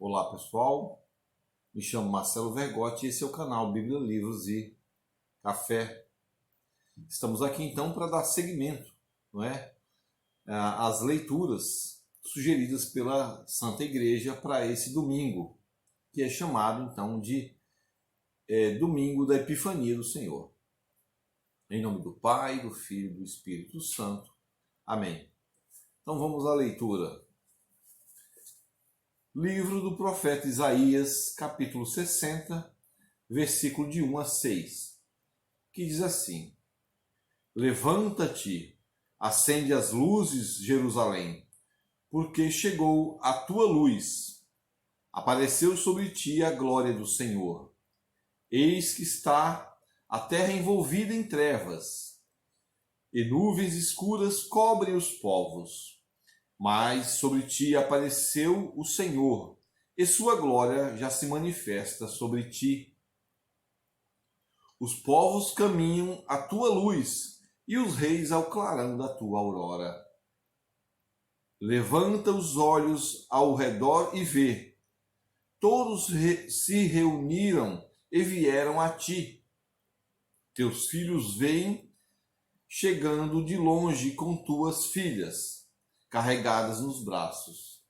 Olá pessoal, me chamo Marcelo Vergotti e esse é o canal Bíblia, Livros e Café. Estamos aqui então para dar seguimento, não é? Às leituras sugeridas pela Santa Igreja para esse domingo, que é chamado então de Domingo da Epifania do Senhor. Em nome do Pai, do Filho e do Espírito Santo. Amém. Então vamos à leitura. Livro do profeta Isaías, capítulo 60, versículo de 1 a 6, que diz assim: Levanta-te, acende as luzes, Jerusalém, porque chegou a tua luz. Apareceu sobre ti a glória do Senhor. Eis que está a terra envolvida em trevas, e nuvens escuras cobrem os povos. Mas sobre ti apareceu o Senhor, e sua glória já se manifesta sobre ti. Os povos caminham à tua luz, e os reis ao clarão da tua aurora. Levanta os olhos ao redor e vê. Todos se reuniram e vieram a ti. Teus filhos vêm chegando de longe com tuas filhas, carregadas nos braços.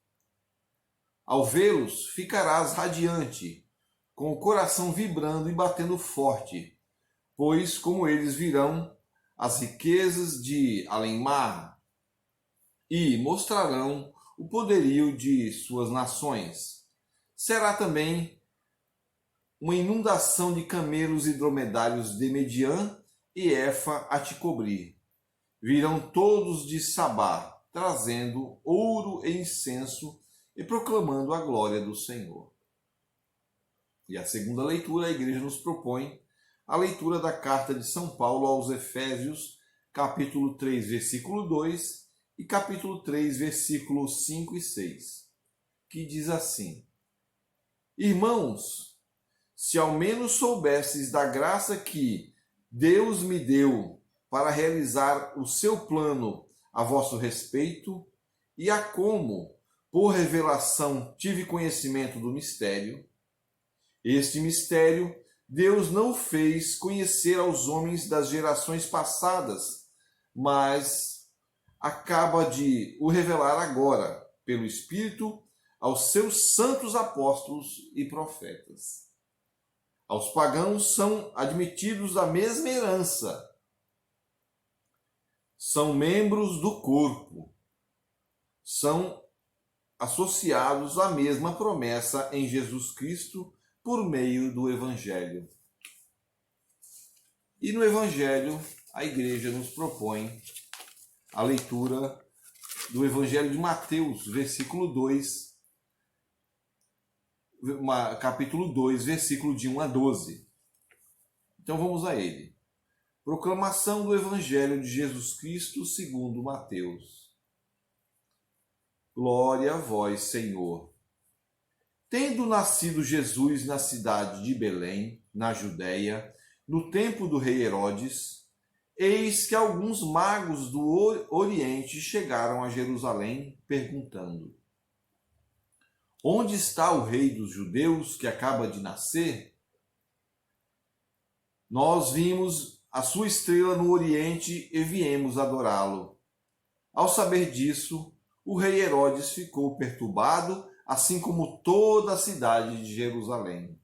Ao vê-los, ficarás radiante, com o coração vibrando e batendo forte, pois como eles virão as riquezas de além-mar e mostrarão o poderio de suas nações. Será também uma inundação de camelos e dromedários de Mediã e Efa a te cobrir. Virão todos de Sabá, trazendo ouro e incenso e proclamando a glória do Senhor. E a segunda leitura, a igreja nos propõe a leitura da carta de São Paulo aos Efésios, capítulo 3, versículo 2 e capítulo 3, versículos 5 e 6, que diz assim: Irmãos, se ao menos soubesses da graça que Deus me deu para realizar o seu plano a vosso respeito, e a como, por revelação, tive conhecimento do mistério. Este mistério Deus não fez conhecer aos homens das gerações passadas, mas acaba de o revelar agora, pelo Espírito, aos seus santos apóstolos e profetas. Aos pagãos são admitidos da mesma herança. São membros do corpo, são associados à mesma promessa em Jesus Cristo por meio do Evangelho. E no Evangelho, a Igreja nos propõe a leitura do Evangelho de Mateus, capítulo 2, versículo de 1 a 12. Então vamos a ele. Proclamação do Evangelho de Jesus Cristo segundo Mateus. Glória a vós, Senhor. Tendo nascido Jesus na cidade de Belém, na Judéia, no tempo do rei Herodes, eis que alguns magos do Oriente chegaram a Jerusalém, perguntando: Onde está o rei dos judeus que acaba de nascer? Nós vimos a sua estrela no Oriente e viemos adorá-lo. Ao saber disso, o rei Herodes ficou perturbado, assim como toda a cidade de Jerusalém.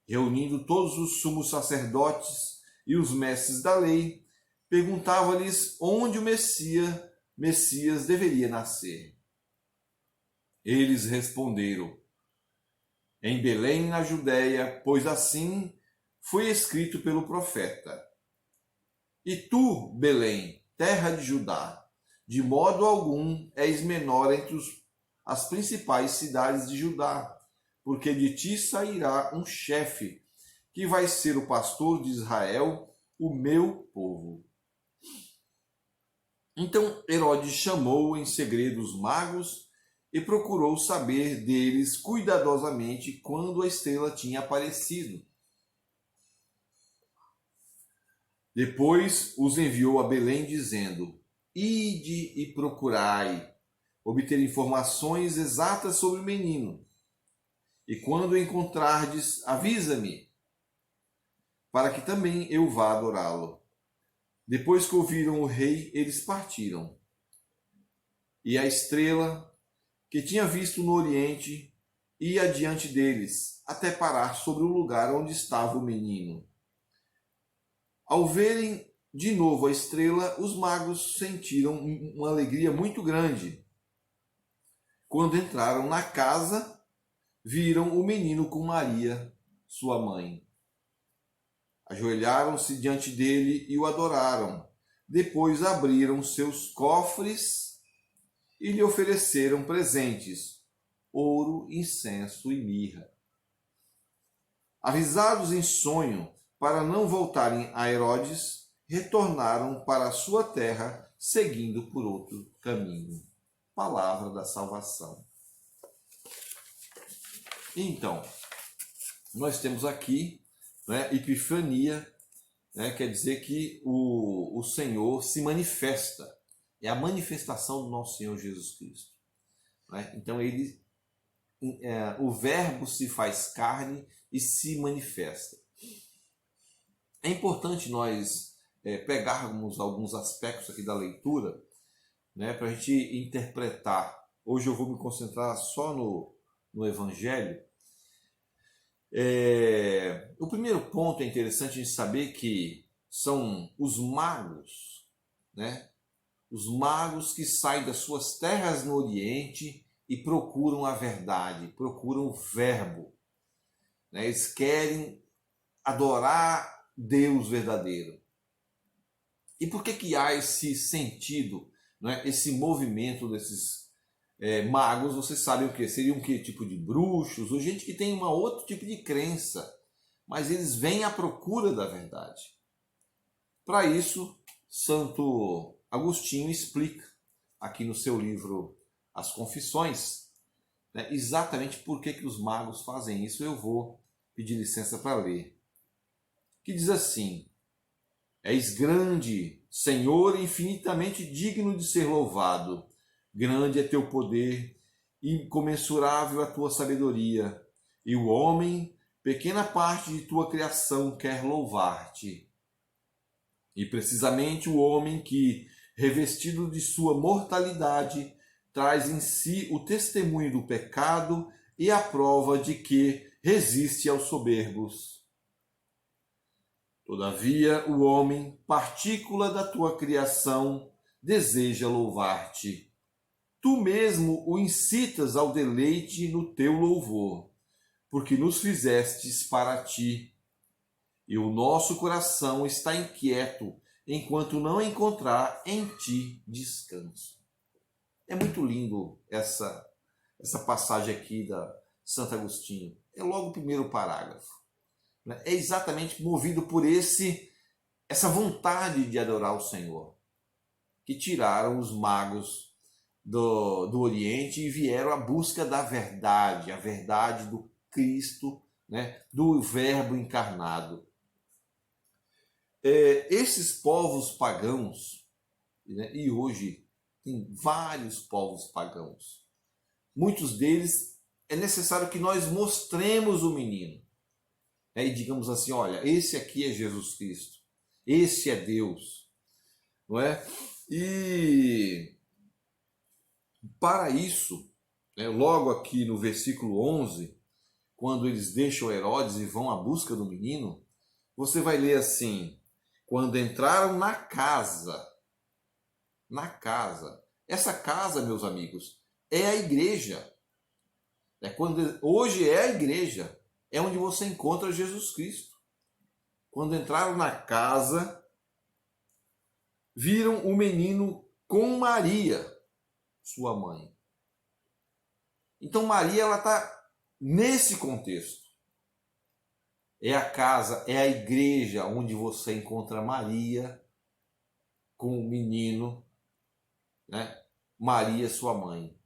Reunindo todos os sumos sacerdotes e os mestres da lei, perguntava-lhes onde o Messias deveria nascer. Eles responderam: Em Belém, na Judéia, pois assim foi escrito pelo profeta. E tu, Belém, terra de Judá, de modo algum és menor entre as principais cidades de Judá, porque de ti sairá um chefe, que vai ser o pastor de Israel, o meu povo. Então Herodes chamou em segredo os magos e procurou saber deles cuidadosamente quando a estrela tinha aparecido. Depois os enviou a Belém, dizendo: Ide e procurai obter informações exatas sobre o menino. E quando o encontrardes, avisa-me, para que também eu vá adorá-lo. Depois que ouviram o rei, eles partiram. E a estrela, que tinha visto no oriente, ia adiante deles, até parar sobre o lugar onde estava o menino. Ao verem de novo a estrela, os magos sentiram uma alegria muito grande. Quando entraram na casa, viram o menino com Maria, sua mãe. Ajoelharam-se diante dele e o adoraram. Depois abriram seus cofres e lhe ofereceram presentes: ouro, incenso e mirra. Avisados em sonho para não voltarem a Herodes, retornaram para a sua terra, seguindo por outro caminho. Palavra da salvação. Então, nós temos aqui, né, Epifania, né, quer dizer que o Senhor se manifesta. É a manifestação do nosso Senhor Jesus Cristo. Né? Então, o Verbo se faz carne e se manifesta. É importante nós pegarmos alguns aspectos aqui da leitura, né, para a gente interpretar. Hoje eu vou me concentrar só no Evangelho. O primeiro ponto é interessante a gente saber que são os magos, né? Os magos que saem das suas terras no Oriente e procuram a verdade, procuram o Verbo. Né? Eles querem adorar Deus verdadeiro. E por que há esse sentido, né? Esse movimento desses magos? Vocês sabem o que? Seriam que tipo de bruxos, ou gente que tem um outro tipo de crença, mas eles vêm à procura da verdade. Para isso, Santo Agostinho explica aqui no seu livro As Confissões, né, exatamente por que os magos fazem isso. Eu vou pedir licença para ler. Que diz assim: És grande, Senhor, infinitamente digno de ser louvado. Grande é teu poder, incomensurável a tua sabedoria. E o homem, pequena parte de tua criação, quer louvar-te. E precisamente o homem que, revestido de sua mortalidade, traz em si o testemunho do pecado e a prova de que resiste aos soberbos. Todavia, o homem, partícula da tua criação, deseja louvar-te. Tu mesmo o incitas ao deleite no teu louvor, porque nos fizestes para ti. E o nosso coração está inquieto enquanto não encontrar em ti descanso. É muito lindo essa passagem aqui da Santo Agostinho. É logo o primeiro parágrafo. É exatamente movido por essa vontade de adorar o Senhor, que tiraram os magos do Oriente e vieram à busca da verdade, a verdade do Cristo, né, do Verbo encarnado. Esses povos pagãos, né, e hoje tem vários povos pagãos, muitos deles é necessário que nós mostremos o menino, né, e digamos assim: olha, esse aqui é Jesus Cristo, esse é Deus, não é? E para isso, né, logo aqui no versículo 11, quando eles deixam Herodes e vão à busca do menino, você vai ler assim: quando entraram na casa, essa casa, meus amigos, é a igreja. Hoje é a igreja, é onde você encontra Jesus Cristo. Quando entraram na casa, viram o menino com Maria, sua mãe. Então Maria, ela está nesse contexto. É a casa, é a igreja onde você encontra Maria com o menino, né? Maria, sua mãe.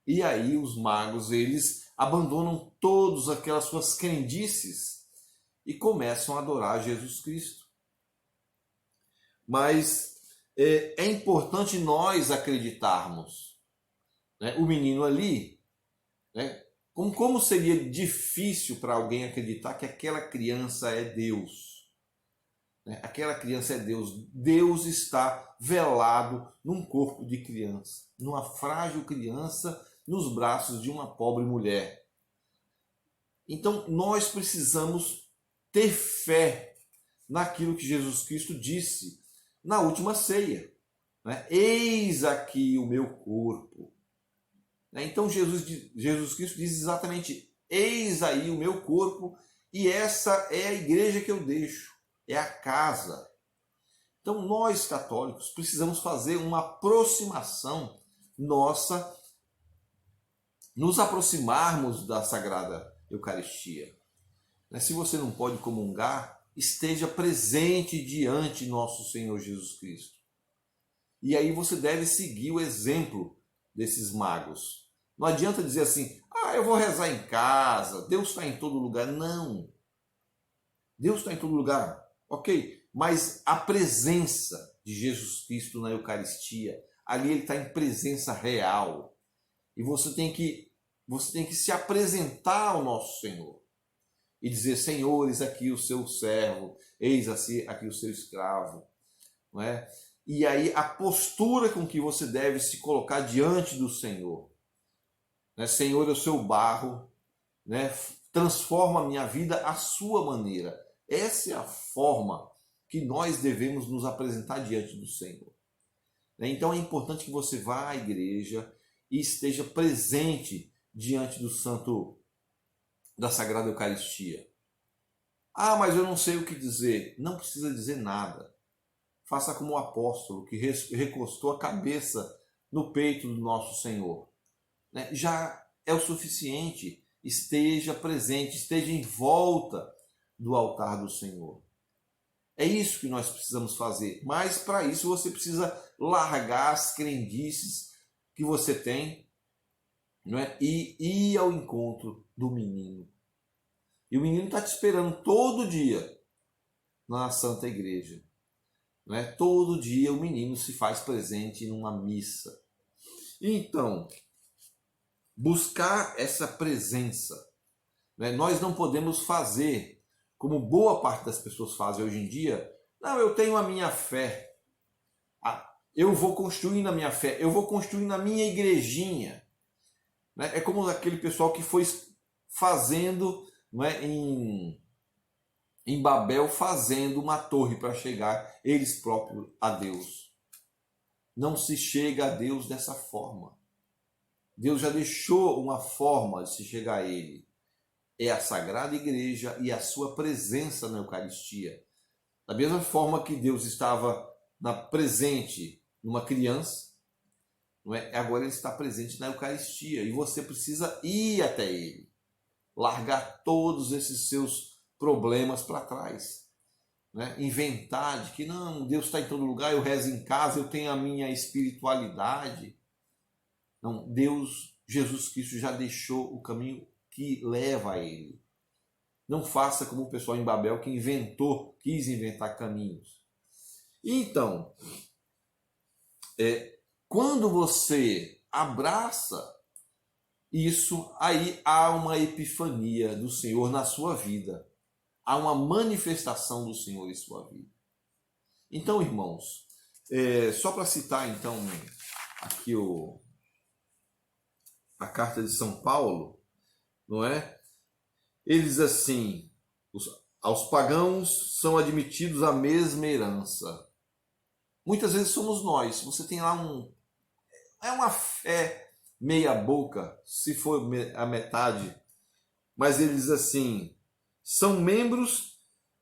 E aí os magos, eles abandonam todas aquelas suas crendices e começam a adorar Jesus Cristo. Mas é importante nós acreditarmos, né? O menino ali, né, Como seria difícil para alguém acreditar que aquela criança é Deus? Né? Aquela criança é Deus. Deus está velado num corpo de criança, numa frágil criança nos braços de uma pobre mulher. Então nós precisamos ter fé naquilo que Jesus Cristo disse na última ceia. Né? Eis aqui o meu corpo. Então Jesus Cristo diz exatamente: eis aí o meu corpo, e essa é a igreja que eu deixo, é a casa. Então nós católicos precisamos fazer uma aproximação nossa, nos aproximarmos da Sagrada Eucaristia. Se você não pode comungar, esteja presente diante nosso Senhor Jesus Cristo. E aí você deve seguir o exemplo desses magos. Não adianta dizer assim: eu vou rezar em casa, Deus está em todo lugar. Não. Deus está em todo lugar, ok. Mas a presença de Jesus Cristo na Eucaristia, ali ele está em presença real. E você tem que se apresentar ao nosso Senhor. E dizer: Senhor, eis aqui o seu servo, eis aqui o seu escravo. Não é? E aí a postura com que você deve se colocar diante do Senhor. Né? Senhor, eu sou o barro, né? Transforma a minha vida à sua maneira. Essa é a forma que nós devemos nos apresentar diante do Senhor. Então é importante que você vá à igreja e esteja presente diante do santo, da Sagrada Eucaristia. Mas eu não sei o que dizer. Não precisa dizer nada. Faça como o apóstolo que recostou a cabeça no peito do nosso Senhor. Já é o suficiente. Esteja presente, esteja em volta do altar do Senhor. É isso que nós precisamos fazer. Mas para isso você precisa largar as crendices que você tem, não é? E ir ao encontro do menino. E o menino está te esperando todo dia na Santa Igreja. Não é? Todo dia o menino se faz presente numa missa. Então, buscar essa presença. Né? Nós não podemos fazer como boa parte das pessoas fazem hoje em dia. Não, eu tenho a minha fé. Eu vou construindo a minha fé. Eu vou construindo a minha igrejinha. Né? É como aquele pessoal que foi fazendo, não é, em Babel, fazendo uma torre para chegar eles próprios a Deus. Não se chega a Deus dessa forma. Deus já deixou uma forma de se chegar a Ele. É a Sagrada Igreja e a sua presença na Eucaristia. Da mesma forma que Deus estava presente numa criança, não é? Agora Ele está presente na Eucaristia. E você precisa ir até Ele. Largar todos esses seus problemas para trás. Né? Inventar de que não, Deus está em todo lugar, eu rezo em casa, eu tenho a minha espiritualidade. Não, Jesus Cristo já deixou o caminho que leva a Ele. Não faça como o pessoal em Babel que quis inventar caminhos. Então, quando você abraça isso, aí há uma epifania do Senhor na sua vida. Há uma manifestação do Senhor em sua vida. Então, irmãos, só para citar então aqui a carta de São Paulo, não é? Ele diz assim: aos pagãos são admitidos a mesma herança. Muitas vezes somos nós. Você tem lá uma fé meia boca, se for a metade. Mas ele diz assim: são membros,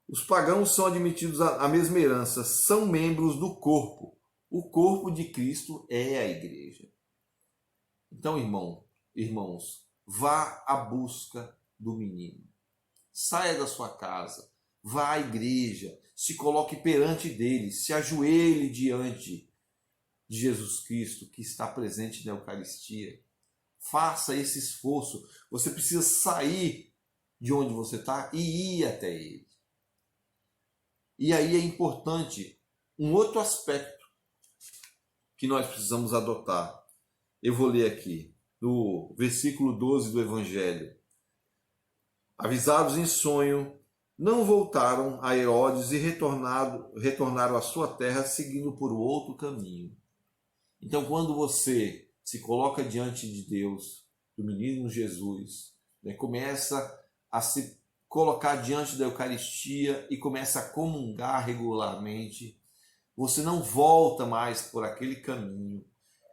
os pagãos são admitidos à mesma herança, são membros do corpo. O corpo de Cristo é a igreja. Então, irmãos, vá à busca do menino. Saia da sua casa, vá à igreja, se coloque perante dele, se ajoelhe diante de Jesus Cristo que está presente na Eucaristia. Faça esse esforço. Você precisa sair de onde você está e ir até ele. E aí é importante um outro aspecto que nós precisamos adotar. Eu vou ler aqui, no versículo 12 do Evangelho. Avisados em sonho, não voltaram a Herodes e retornaram à sua terra seguindo por outro caminho. Então, quando você se coloca diante de Deus, do menino Jesus, né, começa a se colocar diante da Eucaristia e começa a comungar regularmente, você não volta mais por aquele caminho,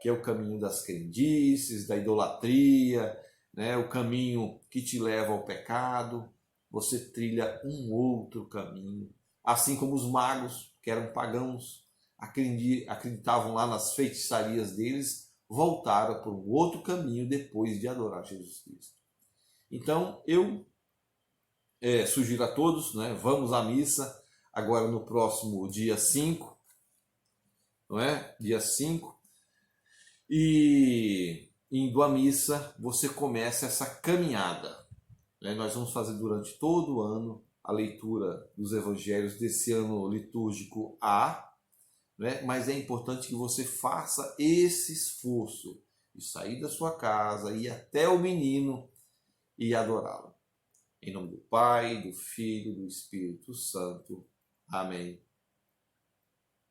que é o caminho das crendices, da idolatria, né, o caminho que te leva ao pecado. Você trilha um outro caminho, assim como os magos, que eram pagãos, acreditavam lá nas feitiçarias deles, voltaram por um outro caminho depois de adorar Jesus Cristo. Então, eu sugiro a todos, né, vamos à missa agora no próximo dia 5, não é? Dia 5. E indo à missa, você começa essa caminhada. Nós vamos fazer durante todo o ano a leitura dos evangelhos desse ano litúrgico A, né? Mas é importante que você faça esse esforço de sair da sua casa, ir até o menino e adorá-lo. Em nome do Pai, do Filho e do Espírito Santo. Amém.